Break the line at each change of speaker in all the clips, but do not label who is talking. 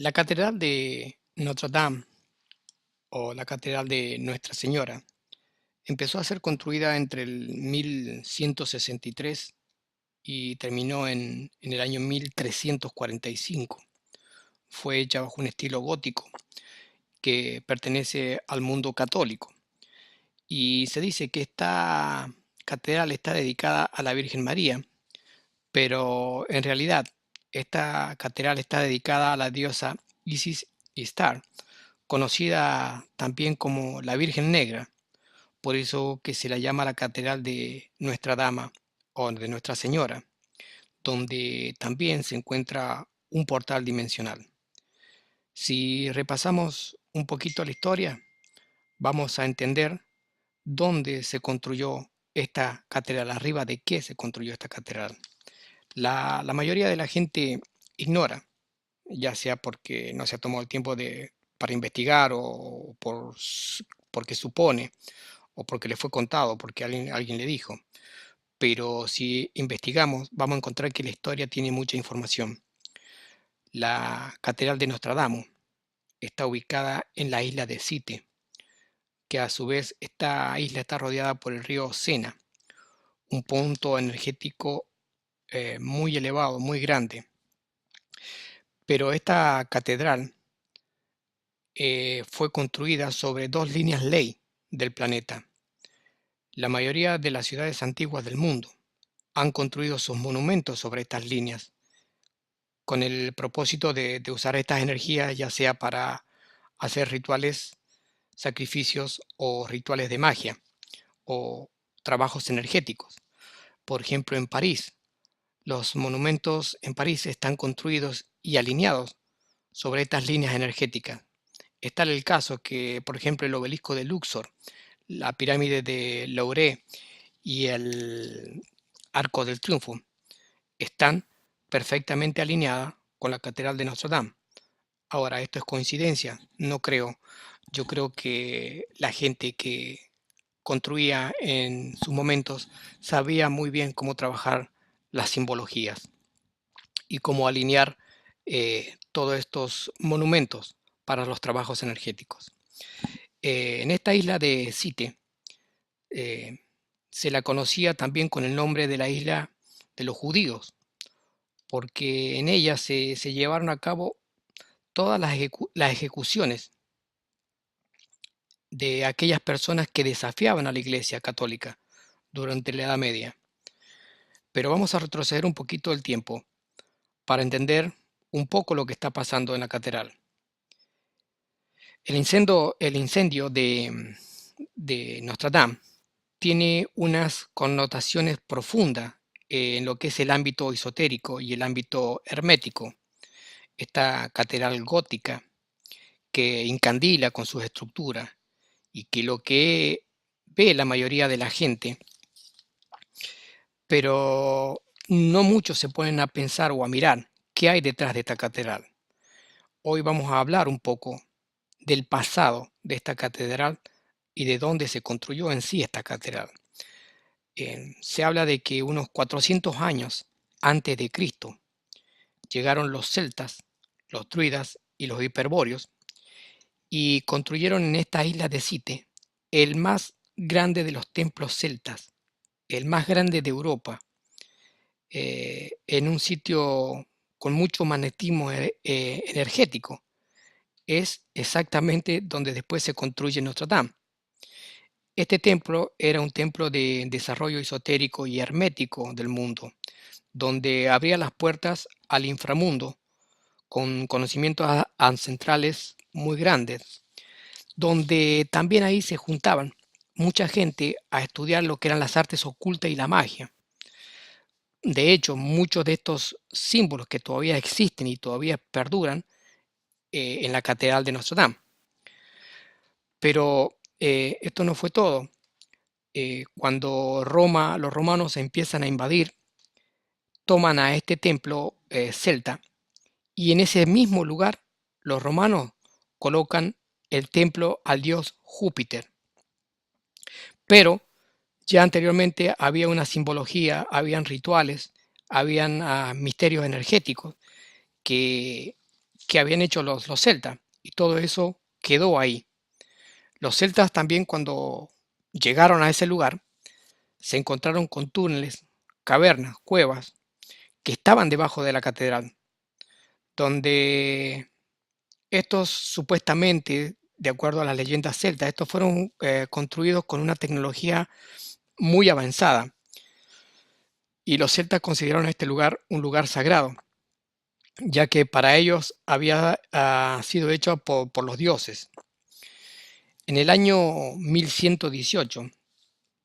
La Catedral de Notre Dame o la Catedral de Nuestra Señora empezó a ser construida entre el 1163 y terminó en el año 1345. Fue hecha bajo un estilo gótico que pertenece al mundo católico y se dice que esta catedral está dedicada a la Virgen María, pero en realidad esta catedral está dedicada a la diosa Isis Istar, conocida también como la Virgen Negra, por eso que se la llama la Catedral de Nuestra Dama o de Nuestra Señora, donde también se encuentra un portal dimensional. Si repasamos un poquito la historia, vamos a entender dónde se construyó esta catedral, arriba de qué se construyó esta catedral. La mayoría de la gente ignora, ya sea porque no se ha tomado el tiempo para investigar o porque supone o porque le fue contado, porque alguien le dijo. Pero si investigamos, vamos a encontrar que la historia tiene mucha información. La Catedral de Nostradamus está ubicada en la isla de Site, que a su vez esta isla está rodeada por el río Sena, un punto energético muy elevado, muy grande. Pero esta catedral fue construida sobre dos líneas ley del planeta. La mayoría de las ciudades antiguas del mundo han construido sus monumentos sobre estas líneas, con el propósito de usar estas energías ya sea para hacer rituales, sacrificios o rituales de magia o trabajos energéticos. Por ejemplo, en París, los monumentos en París están construidos y alineados sobre estas líneas energéticas. Es tal el caso que, por ejemplo, el obelisco de Luxor, la pirámide de Louvre y el Arco del Triunfo están perfectamente alineadas con la Catedral de Notre Dame. Ahora, ¿esto es coincidencia? No creo. Yo creo que la gente que construía en sus momentos sabía muy bien cómo trabajar las simbologías y cómo alinear todos estos monumentos para los trabajos energéticos. En esta isla de Site eh, se la conocía también con el nombre de la isla de los judíos, porque en ella se llevaron a cabo todas las ejecuciones de aquellas personas que desafiaban a la Iglesia católica durante la Edad Media. Pero vamos a retroceder un poquito el tiempo para entender un poco lo que está pasando en la catedral. El incendio de Notre Dame tiene unas connotaciones profundas en lo que es el ámbito esotérico y el ámbito hermético. Esta catedral gótica que incandila con sus estructuras y que lo que ve la mayoría de la gente, pero no muchos se ponen a pensar o a mirar qué hay detrás de esta catedral. Hoy vamos a hablar un poco del pasado de esta catedral y de dónde se construyó en sí esta catedral. Se habla de que unos 400 años antes de Cristo llegaron los celtas, los druidas y los hiperbóreos y construyeron en esta isla de Site el más grande de los templos celtas, el más grande de Europa, en un sitio con mucho magnetismo energético. Es exactamente donde después se construye Notre Dame. Este templo era un templo de desarrollo esotérico y hermético del mundo, donde abría las puertas al inframundo con conocimientos ancestrales muy grandes, donde también ahí se juntaban mucha gente a estudiar lo que eran las artes ocultas y la magia. De hecho, muchos de estos símbolos que todavía existen y todavía perduran en la Catedral de Notre Dame. Pero esto no fue todo. Cuando los romanos empiezan a invadir, toman a este templo celta y en ese mismo lugar los romanos colocan el templo al dios Júpiter. Pero ya anteriormente había una simbología, habían rituales, habían misterios energéticos que que habían hecho los celtas, y todo eso quedó ahí. Los celtas también, cuando llegaron a ese lugar, se encontraron con túneles, cavernas, cuevas que estaban debajo de la catedral, donde estos supuestamente, de acuerdo a las leyendas celtas, estos fueron construidos con una tecnología muy avanzada, y los celtas consideraron este lugar un lugar sagrado, ya que para ellos había sido hecho por los dioses. En el año 1118,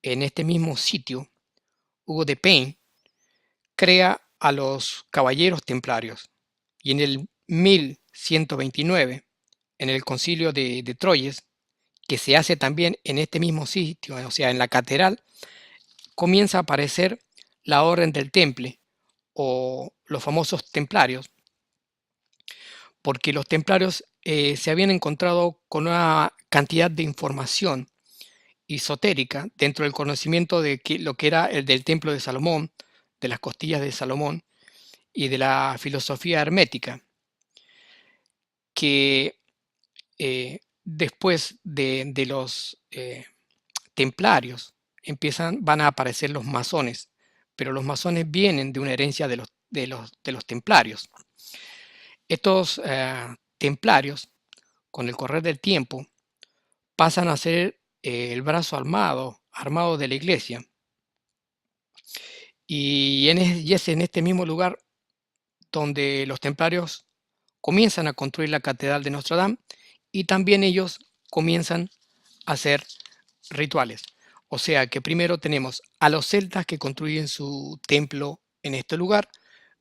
en este mismo sitio, Hugo de Payne crea a los caballeros templarios, y en el 1129, en el concilio de Troyes, que se hace también en este mismo sitio, o sea, en la catedral, comienza a aparecer la Orden del Temple o los famosos templarios, porque los templarios se habían encontrado con una cantidad de información esotérica dentro del conocimiento de lo que era el del templo de Salomón, de las costillas de Salomón y de la filosofía hermética, que después de los templarios van a aparecer los masones, pero los masones vienen de una herencia de los templarios. Estos templarios, con el correr del tiempo, pasan a ser el brazo armado de la iglesia. Y es en este mismo lugar donde los templarios comienzan a construir la catedral de Notre Dame, y también ellos comienzan a hacer rituales. O sea que primero tenemos a los celtas que construyen su templo en este lugar,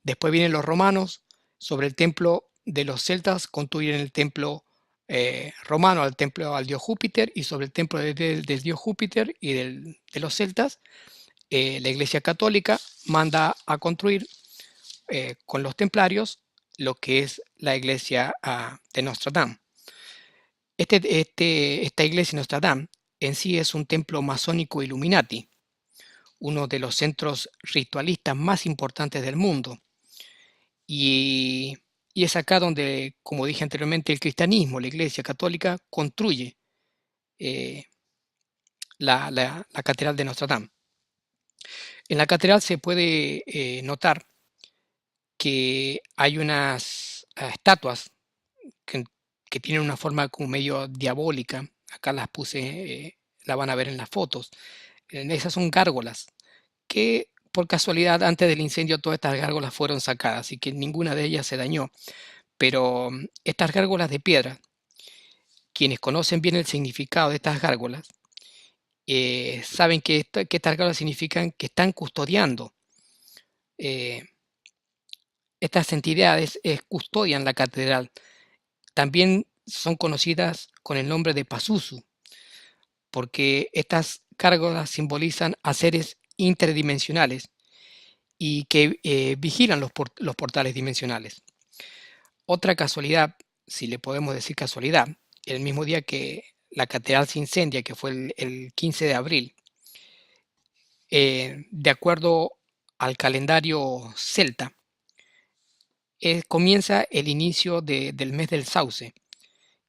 después vienen los romanos, sobre el templo de los celtas construyen el templo romano, al templo al dios Júpiter, y sobre el templo del dios Júpiter y de los celtas, la Iglesia Católica manda a construir con los templarios lo que es la iglesia de Notre Dame. Esta iglesia Notre Dame en sí es un templo masónico Illuminati, uno de los centros ritualistas más importantes del mundo. Y, y es acá donde, como dije anteriormente, el cristianismo, la iglesia católica, construye eh, la catedral de Notre Dame. En la catedral se puede notar que hay unas estatuas que, que tienen una forma como medio diabólica. Acá las puse, la van a ver en las fotos. Esas son gárgolas que, por casualidad, antes del incendio todas estas gárgolas fueron sacadas, así que ninguna de ellas se dañó. Pero estas gárgolas de piedra, quienes conocen bien el significado de estas gárgolas, saben que estas gárgolas significan que están custodiando. eh, Estas entidades custodian la catedral. También son conocidas con el nombre de Pazuzu, porque estas gárgolas simbolizan a seres interdimensionales y que vigilan los portales dimensionales. Otra casualidad, si le podemos decir casualidad, el mismo día que la catedral se incendia, que fue el 15 de abril, de acuerdo al calendario celta, comienza el inicio del mes del Sauce,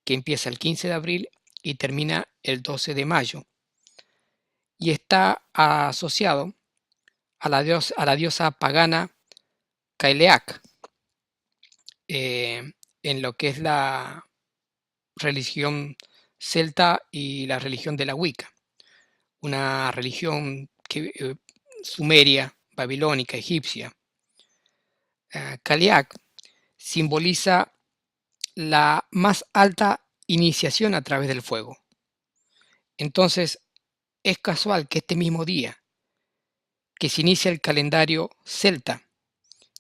que empieza el 15 de abril y termina el 12 de mayo, y está asociado a la diosa pagana Cailleach, en lo que es la religión celta y la religión de la Wicca, una religión sumeria, babilónica, egipcia. Cailleach simboliza la más alta iniciación a través del fuego. Entonces, es casual que este mismo día que se inicia el calendario celta,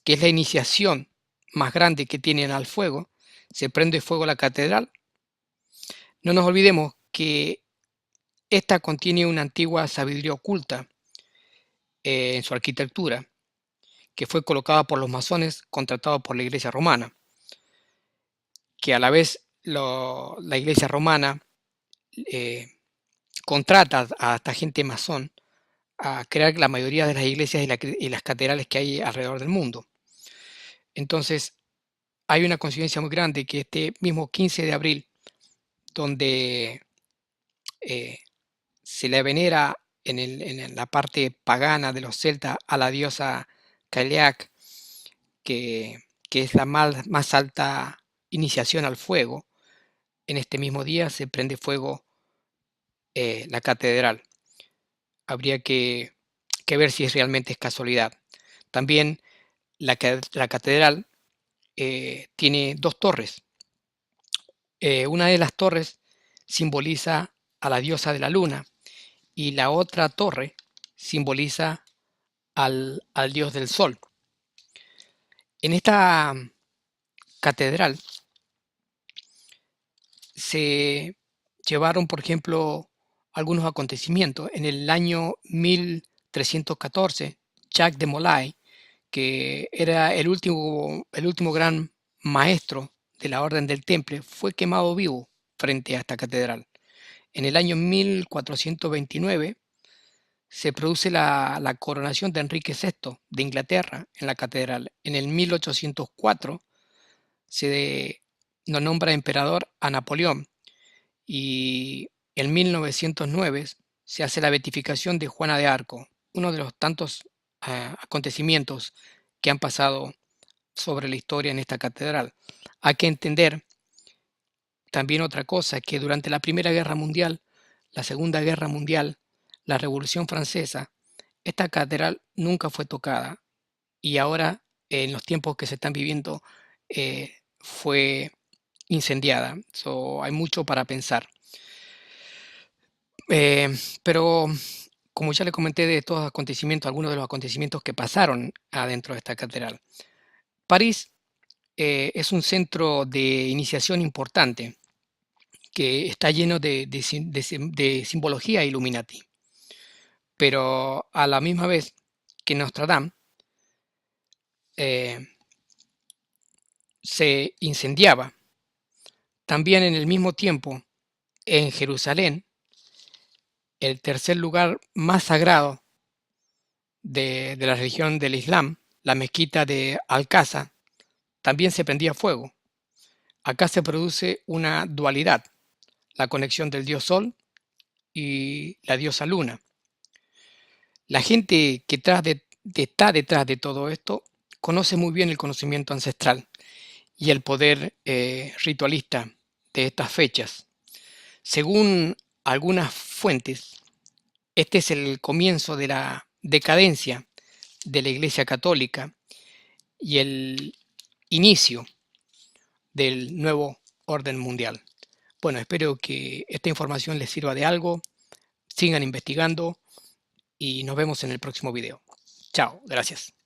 que es la iniciación más grande que tienen al fuego, se prende fuego la catedral. No nos olvidemos que esta contiene una antigua sabiduría oculta en su arquitectura, que fue colocada por los masones contratados por la Iglesia romana, que a la vez la Iglesia romana eh, contrata a esta gente masón a crear la mayoría de las iglesias y las catedrales que hay alrededor del mundo. Entonces, hay una coincidencia muy grande que este mismo 15 de abril, donde eh, se le venera en la parte pagana de los celtas a la diosa Cailleach, que es la más alta iniciación al fuego. En este mismo día se prende fuego la catedral. Habría que ver si realmente es casualidad. También la catedral tiene dos torres. Una de las torres simboliza a la diosa de la luna y la otra torre simboliza al dios del sol. En esta catedral se llevaron, por ejemplo, algunos acontecimientos. En el año 1314, Jacques de Molay, que era el último gran maestro de la Orden del Temple, fue quemado vivo frente a esta catedral. En el año 1429 se produce la coronación de Enrique VI de Inglaterra en la catedral. En el 1804 se nos nombra emperador a Napoleón y en 1909 se hace la beatificación de Juana de Arco, uno de los tantos acontecimientos que han pasado sobre la historia en esta catedral. Hay que entender también otra cosa, que durante la Primera Guerra Mundial, la Segunda Guerra Mundial, la Revolución Francesa, esta catedral nunca fue tocada y ahora, en los tiempos que se están viviendo, fue incendiada. So, hay mucho para pensar. Eh, pero como ya le comenté de estos acontecimientos, algunos de los acontecimientos que pasaron adentro de esta catedral. París es un centro de iniciación importante que está lleno de simbología Illuminati, pero a la misma vez que Notre Dame eh, se incendiaba, también en el mismo tiempo en Jerusalén, el tercer lugar más sagrado de la religión del Islam, la mezquita de Al-Aqsa, también se prendía fuego. Acá se produce una dualidad, la conexión del dios Sol y la diosa Luna. La gente que está detrás de todo esto conoce muy bien el conocimiento ancestral y el poder ritualista de estas fechas. Según algunas fuentes, este es el comienzo de la decadencia de la Iglesia Católica y el inicio del nuevo orden mundial. Bueno, espero que esta información les sirva de algo. Sigan investigando y nos vemos en el próximo video. Chao, gracias.